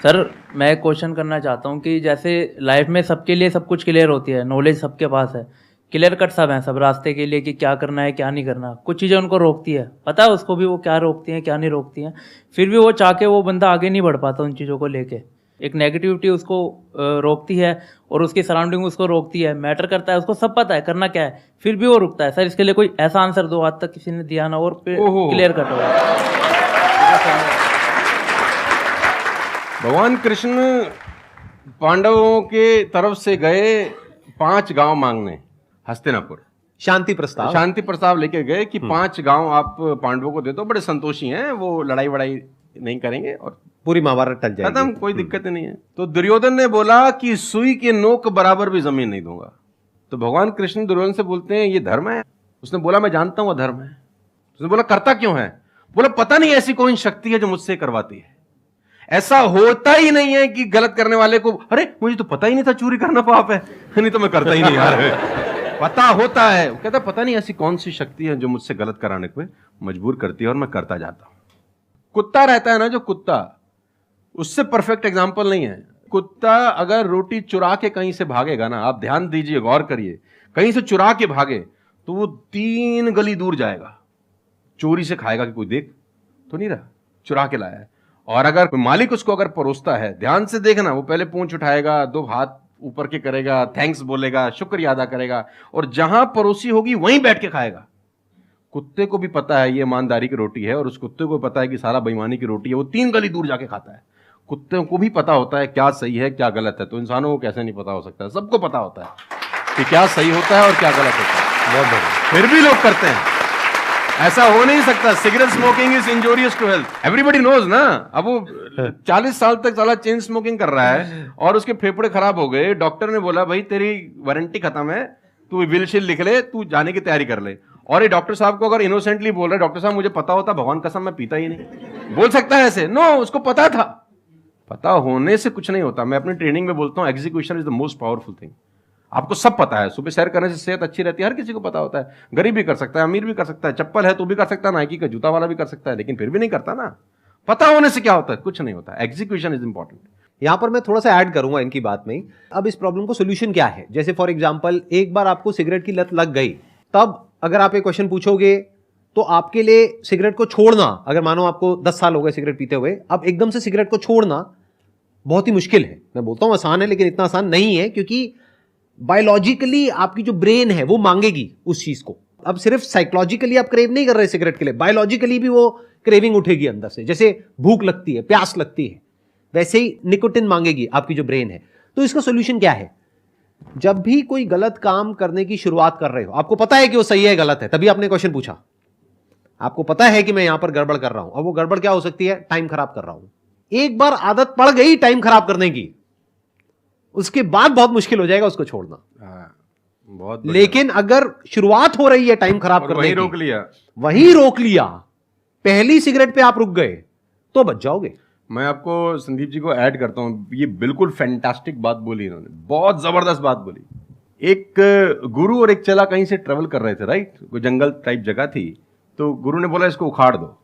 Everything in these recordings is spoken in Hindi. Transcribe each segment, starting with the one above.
सर मैं क्वेश्चन करना चाहता हूँ कि जैसे लाइफ में सबके लिए सब कुछ क्लियर होती है, नॉलेज सबके पास है, क्लियर कट सब हैं सब रास्ते के लिए कि क्या करना है क्या नहीं करना। कुछ चीज़ें उनको रोकती है, पता है उसको भी वो क्या रोकती हैं क्या नहीं रोकती हैं, फिर भी वो चाह के वो बंदा आगे नहीं बढ़ पाता उन चीज़ों को लेके। एक नेगेटिविटी उसको रोकती है और उसकी सराउंडिंग उसको रोकती है, मैटर करता है, उसको सब पता है करना क्या है, फिर भी वो रुकता है। सर इसके लिए कोई ऐसा आंसर दो, आज तक किसी ने दिया ना और क्लियर कट हो। भगवान कृष्ण पांडवों के तरफ से गए 5 गांव मांगने हस्तिनापुर, शांति प्रस्ताव लेके गए कि 5 गांव आप पांडवों को दे दो, बड़े संतोषी हैं, वो लड़ाई वड़ाई नहीं करेंगे और पूरी महाभारत टल जाएगी, खत्म, कोई दिक्कत नहीं है। तो दुर्योधन ने बोला कि सुई के नोक बराबर भी जमीन नहीं दूंगा। तो भगवान कृष्ण दुर्योधन से बोलते हैं ये धर्म है? उसने बोला मैं जानता हूं धर्म है। उसने बोला करता क्यों है? बोला पता नहीं ऐसी कोई शक्ति है जो मुझसे करवाती है। ऐसा होता ही नहीं है कि गलत करने वाले को अरे मुझे तो पता ही नहीं था चोरी करना पाप है, नहीं तो मैं करता ही नहीं यार। पता होता है। वो कहता पता नहीं ऐसी कौन सी शक्ति है जो मुझसे गलत कराने को मजबूर करती है और मैं करता जाता हूं। कुत्ता रहता है ना, जो कुत्ता, उससे परफेक्ट एग्जाम्पल नहीं है। कुत्ता अगर रोटी चुरा के कहीं से भागेगा ना, आप ध्यान दीजिए, गौर करिए, कहीं से चुरा के भागे तो वो 3 गली दूर जाएगा, चोरी से खाएगा कि कोई देख तो नहीं रहा, चुरा के लाया है। और अगर मालिक उसको अगर परोसता है, ध्यान से देखना, वो पहले पूंछ उठाएगा, 2 हाथ ऊपर के करेगा, थैंक्स बोलेगा, शुक्रिया अदा करेगा, और जहां परोसी होगी वहीं बैठ के खाएगा। कुत्ते को भी पता है ये ईमानदारी की रोटी है और उस कुत्ते को पता है कि सारा बेईमानी की रोटी है, वो 3 गली दूर जाके खाता है। कुत्ते को भी पता होता है क्या सही है क्या गलत है, तो इंसानों को कैसे नहीं पता हो सकता है? सबको पता होता है कि क्या सही होता है और क्या गलत होता है। बहुत बढ़िया, फिर भी लोग करते हैं। ऐसा हो नहीं सकता। Cigarette smoking is injurious to health, everybody knows ना। अब वो 40 साल तक साला चेन स्मोकिंग कर रहा है और उसके फेफड़े खराब हो गए। डॉक्टर ने बोला भाई तेरी वारंटी खत्म है, तू विल शील लिख ले, तू जाने की तैयारी कर ले। और ये डॉक्टर साहब को अगर इनोसेंटली बोल रहा है, डॉक्टर साहब मुझे पता होता, भगवान कसम मैं पीता ही नहीं, बोल सकता है ऐसे? नो, उसको पता था। पता होने से कुछ नहीं होता। मैं अपनी ट्रेनिंग में बोलता हूं execution is the most powerful thing. आपको सब पता है, सुबह सैर करने से सेहत अच्छी रहती है, हर किसी को पता होता है। गरीब भी कर सकता है, अमीर भी कर सकता है, चप्पल है तो भी कर सकता है, नाइकी का जूता वाला भी कर सकता है, लेकिन फिर भी नहीं करता ना। पता होने से क्या होता है? कुछ नहीं होता। Execution is important. यहां पर मैं थोड़ा सा ऐड करूंगा इनकी बात में। अब इस प्रॉब्लम को सोल्यूशन क्या है? जैसे फॉर एग्जांपल, एक बार आपको सिगरेट की लत लग गई, तब अगर आप एक क्वेश्चन पूछोगे तो आपके लिए सिगरेट को छोड़ना, अगर मानो आपको 10 साल हो गए सिगरेट पीते हुए, अब एकदम से सिगरेट को छोड़ना बहुत ही मुश्किल है। मैं बोलता हूं आसान है, लेकिन इतना आसान नहीं है, क्योंकि बायोलॉजिकली आपकी जो ब्रेन है वो मांगेगी उस चीज को। अब सिर्फ साइकोलॉजिकली आप क्रेव नहीं कर रहे सिगरेट के लिए, बायोलॉजिकली भी वो क्रेविंग उठेगी अंदर से। जैसे भूख लगती है, प्यास लगती है, वैसे ही निकोटिन मांगेगी आपकी जो ब्रेन है। तो इसका सोल्यूशन क्या है? जब भी कोई गलत काम करने की शुरुआत कर रहे हो, आपको पता है कि वो सही है गलत है, तभी आपने क्वेश्चन पूछा, आपको पता है कि मैं यहां पर गड़बड़ कर रहा हूं। अब वो गड़बड़ क्या हो सकती है? टाइम खराब कर रहा हूं। एक बार आदत पड़ गई टाइम खराब करने की, उसके बाद बहुत मुश्किल हो जाएगा उसको छोड़ना। बहुत लेकिन अगर शुरुआत हो रही है टाइम खराब करने की, वहीं रोक लिया, पहली सिगरेट पे आप रुक गए, तो बच जाओगे। मैं आपको संदीप जी को ऐड करता हूं, ये बिल्कुल फैंटास्टिक बात बोली इन्होंने, बहुत जबरदस्त बात बोली। एक गुरु और एक चेला कहीं से ट्रेवल कर रहे थे, राइट? कोई जंगल टाइप जगह थी, तो गुरु ने बोला इसको उखाड़ दो।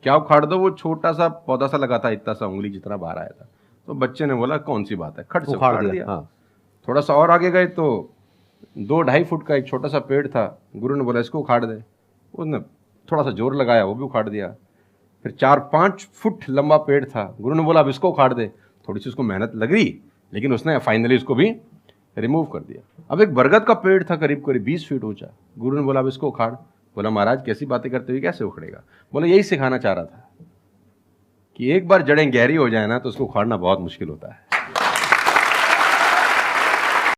क्या उखाड़ दो? वो छोटा सा पौधा सा लगा था, इतना सा उंगली जितना बाहर आया था। तो बच्चे ने बोला कौन सी बात है, खट से उखाड़ दिया। हाँ। थोड़ा सा और आगे गए तो 2-2.5 फुट का एक छोटा सा पेड़ था। गुरु ने बोला इसको उखाड़ दे। उसने थोड़ा सा जोर लगाया, वो भी उखाड़ दिया। फिर 4-5 फुट लंबा पेड़ था। गुरु ने बोला अब इसको उखाड़ दे। थोड़ी सी उसको मेहनत लग रही, लेकिन उसने फाइनली इसको भी रिमूव कर दिया। अब एक बरगद का पेड़ था करीब 20 फीट ऊंचा। गुरु ने बोला अब इसको उखाड़। बोला महाराज कैसी बातें करते हुए, कैसे उखड़ेगा? बोला यही सिखाना चाह रहा था कि एक बार जड़ें गहरी हो जाए ना तो उसको उखाड़ना बहुत मुश्किल होता है।